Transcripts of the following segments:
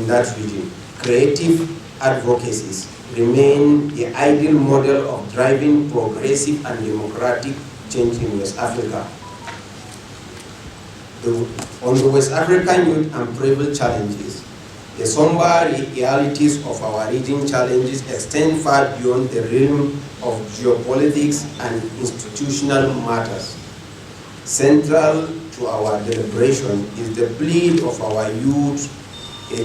in that region. Creative advocacies remain the ideal model of driving progressive and democratic change in West Africa. On the West African youth and privilege challenges, the somber realities of our region challenges extend far beyond the realm of geopolitics and institutional matters. Central to our deliberation is the plea of our youth, a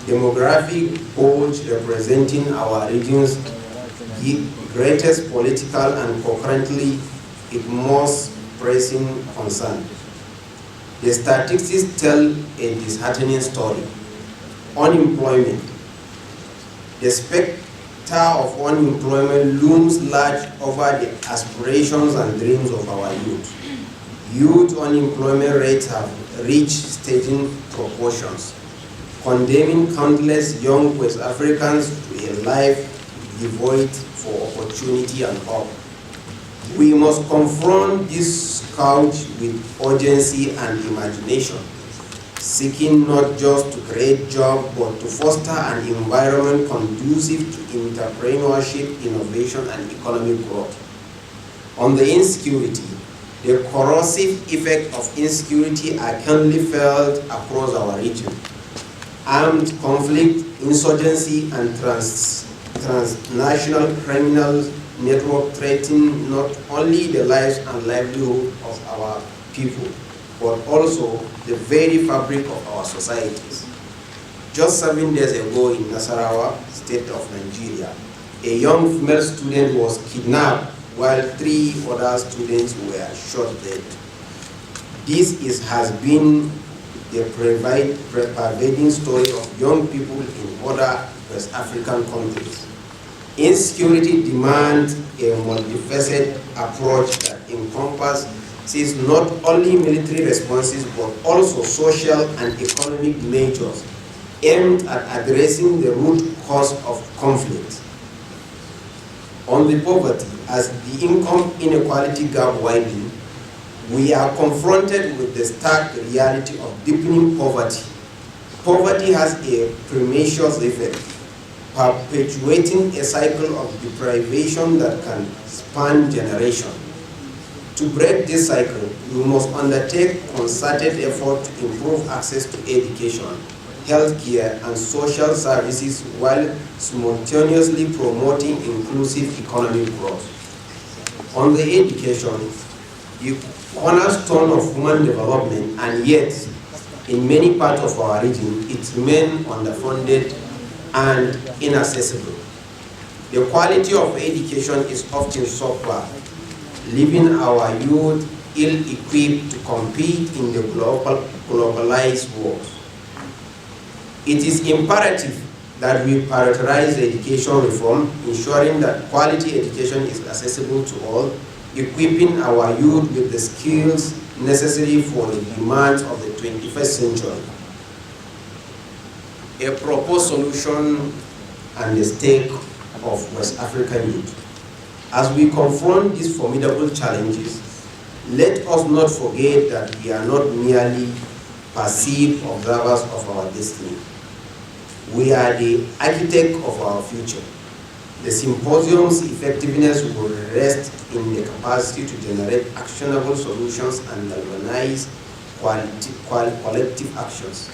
demographic bulge representing our region's greatest political and concurrently its most pressing concern. The statistics tell a disheartening story. Unemployment. The specter of unemployment looms large over the aspirations and dreams of our youth. Youth unemployment rates have reached staggering proportions, condemning countless young West Africans to a life devoid for opportunity and hope. We must confront this scourge with urgency and imagination, seeking not just to create jobs, but to foster an environment conducive to entrepreneurship, innovation, and economic growth. On the insecurity, the corrosive effect of insecurity are keenly felt across our region. Armed conflict, insurgency, and transnational criminal network threaten not only the lives and livelihood of our people, but also the very fabric of our societies. Just 7 days ago in Nasarawa, state of Nigeria, a young female student was kidnapped while 3 other students were shot dead. This has been the pervading story of young people in other West African countries. Insecurity demands a multifaceted approach that encompasses not only military responses but also social and economic measures aimed at addressing the root cause of conflict. On the poverty, as the income inequality gap widens, we are confronted with the stark reality of deepening poverty. Poverty has a pernicious effect, perpetuating a cycle of deprivation that can span generations. To break this cycle, we must undertake concerted effort to improve access to education, healthcare, and social services while simultaneously promoting inclusive economic growth. On the education, the cornerstone of human development, and yet, in many parts of our region, it remains underfunded and inaccessible. The quality of education is often subpar, leaving our youth ill-equipped to compete in the globalized world. It is imperative that we prioritize education reform, ensuring that quality education is accessible to all, equipping our youth with the skills necessary for the demands of the 21st century. A proposed solution and the stake of West African youth. As we confront these formidable challenges, let us not forget that we are not merely passive observers of our destiny. We are the architect of our future. The symposium's effectiveness will rest in the capacity to generate actionable solutions and galvanize collective actions.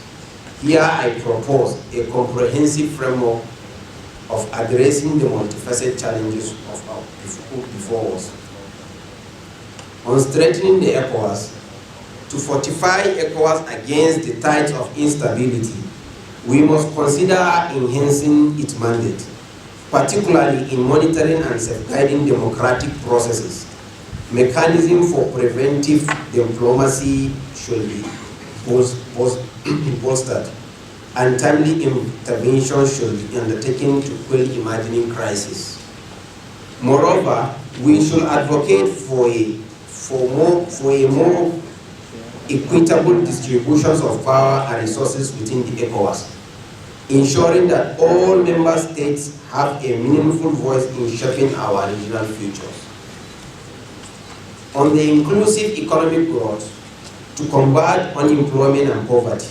Here I propose a comprehensive framework of addressing the multifaceted challenges of our before us. On strengthening the ECOWAS, to fortify ECOWAS against the tides of instability, we must consider enhancing its mandate, particularly in monitoring and safeguarding democratic processes. Mechanisms for preventive diplomacy should be bolstered, and timely intervention should be undertaken to quell emerging crises. Moreover, we should advocate for a more equitable distributions of power and resources within the ECOWAS, ensuring that all member states have a meaningful voice in shaping our regional futures. On the inclusive economic growth, to combat unemployment and poverty,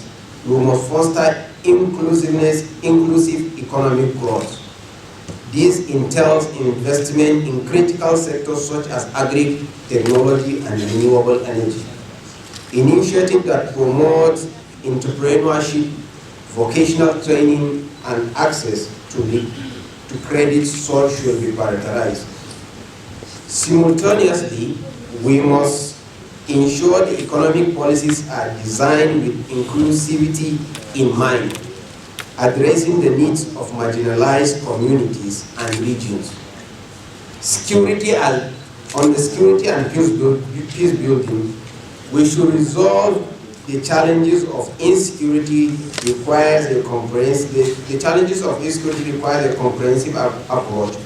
we must foster inclusive economic growth. This entails investment in critical sectors such as agri-technology and renewable energy. Initiatives that promote entrepreneurship, vocational training, and access to credit source should be prioritized. Simultaneously, we must ensure the economic policies are designed with inclusivity in mind, addressing the needs of marginalized communities and regions. On the security and peace building, we should resolve the challenges of insecurity requires a comprehensive approach.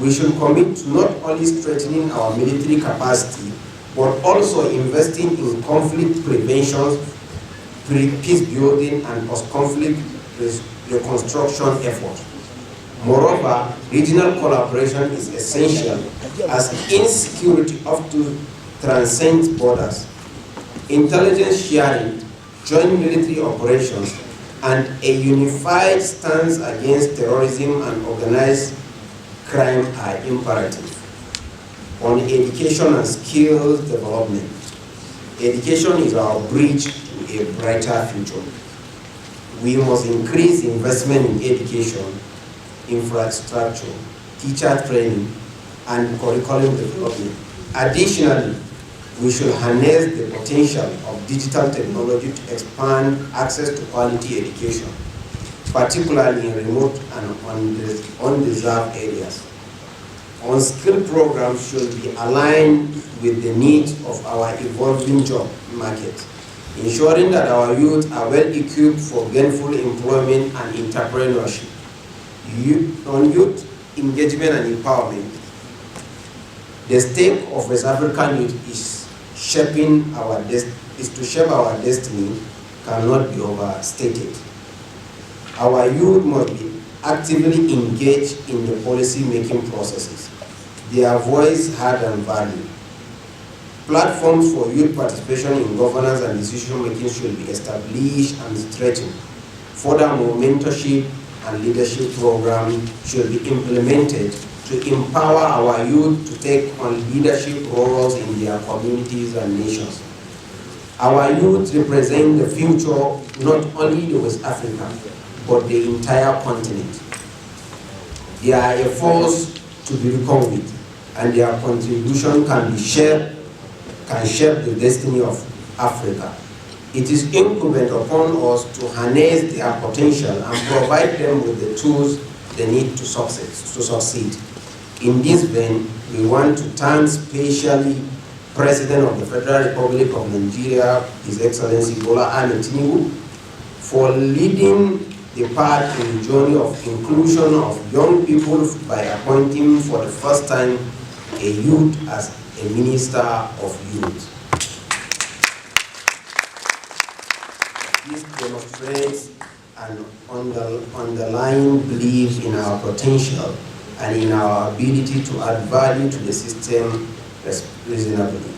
We should commit to not only strengthening our military capacity, but also investing in conflict prevention, peace building, and post-conflict reconstruction efforts. Moreover, regional collaboration is essential as insecurity often transcends borders. Intelligence sharing, joint military operations, and a unified stance against terrorism and organized crime are imperative. On education and skills development, education is our bridge to a brighter future. We must increase investment in education, infrastructure, teacher training, and curriculum development. Additionally, we should harness the potential of digital technology to expand access to quality education, particularly in remote and undeserved areas. On-skill programs should be aligned with the needs of our evolving job market, ensuring that our youth are well equipped for gainful employment and entrepreneurship. On youth engagement and empowerment, the stake of West African youth is to shape our destiny cannot be overstated. Our youth must be actively engaged in the policy-making processes. Their voice heard and valued. Platforms for youth participation in governance and decision-making should be established and strengthened. Furthermore, mentorship and leadership programs should be implemented to empower our youth to take on leadership roles in their communities and nations. Our youth represent the future, not only the West Africa, but the entire continent. They are a force to be reckoned with, and their contribution can shape the destiny of Africa. It is incumbent upon us to harness their potential and provide them with the tools they need to succeed. In this vein, we want to thank specially President of the Federal Republic of Nigeria, His Excellency Bola Ahmed Tinubu, for leading the path in the journey of inclusion of young people by appointing for the first time a youth as a Minister of Youth. This demonstrates an underlying belief in our potential and in our ability to add value to the system reasonably.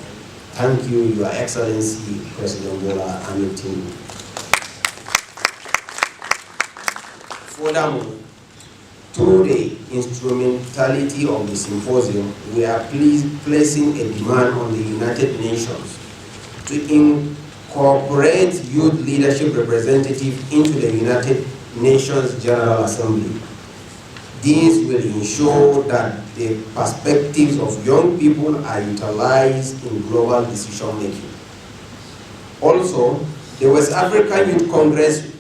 Thank you, Your Excellency, President Bola Ahmed Tinubu. Furthermore, through the instrumentality of the symposium, we are placing a demand on the United Nations to incorporate youth leadership representatives into the United Nations General Assembly. This will ensure that the perspectives of young people are utilized in global decision-making. Also, the West African Youth Congress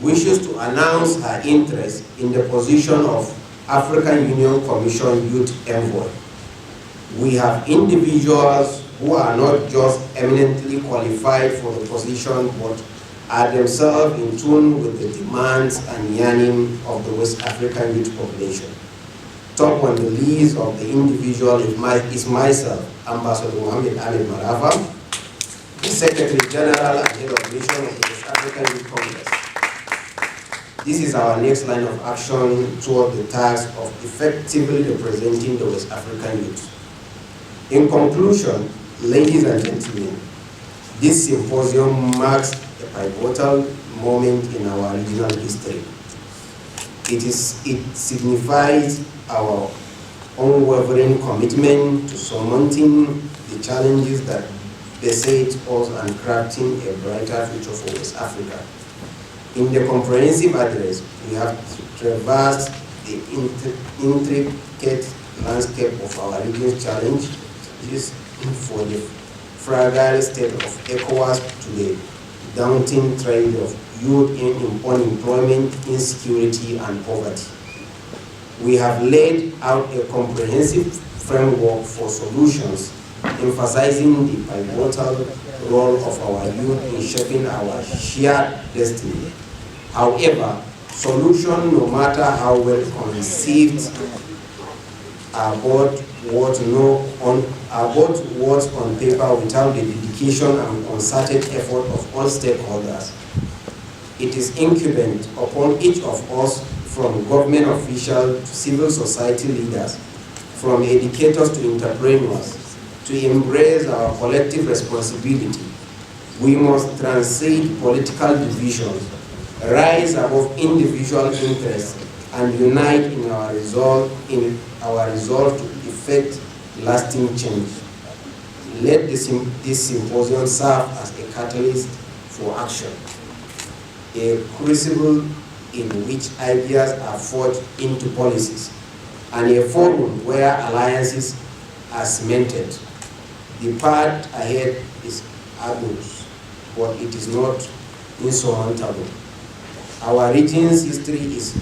wishes to announce her interest in the position of African Union Commission Youth Envoy. We have individuals who are not just eminently qualified for the position, but are themselves in tune with the demands and yearning of the West African youth population. Top on the list of the individual is myself, Ambassador Mohammed Ahmed Marafa, the Secretary General and Head of Mission of the West African Youth Congress. This is our next line of action toward the task of effectively representing the West African youth. In conclusion, ladies and gentlemen, this symposium marks a pivotal moment in our regional history. It signifies our unwavering commitment to surmounting the challenges that beset us and crafting a brighter future for West Africa. In the comprehensive address, we have traversed the intricate landscape of our region's challenges for the fragile state of ECOWAS to the daunting trade of youth in unemployment, insecurity, and poverty. We have laid out a comprehensive framework for solutions, emphasizing the pivotal role of our youth in shaping our shared destiny. However, solutions, no matter how well conceived, are both words on paper without the dedication and concerted effort of all stakeholders. It is incumbent upon each of us, from government officials to civil society leaders, from educators to entrepreneurs, to embrace our collective responsibility. We must transcend political divisions, rise above individual interests, and unite in our resolve to effect lasting change. Let this symposium serve as a catalyst for action, a crucible in which ideas are forged into policies, and a forum where alliances are cemented. The path ahead is arduous, but it is not insurmountable. Our region's history is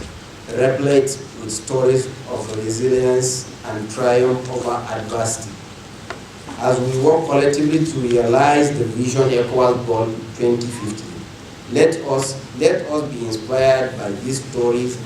replete with stories of resilience and triumph over adversity. As we work collectively to realize the Vision ECOWAS Goal 2050, let us be inspired by these stories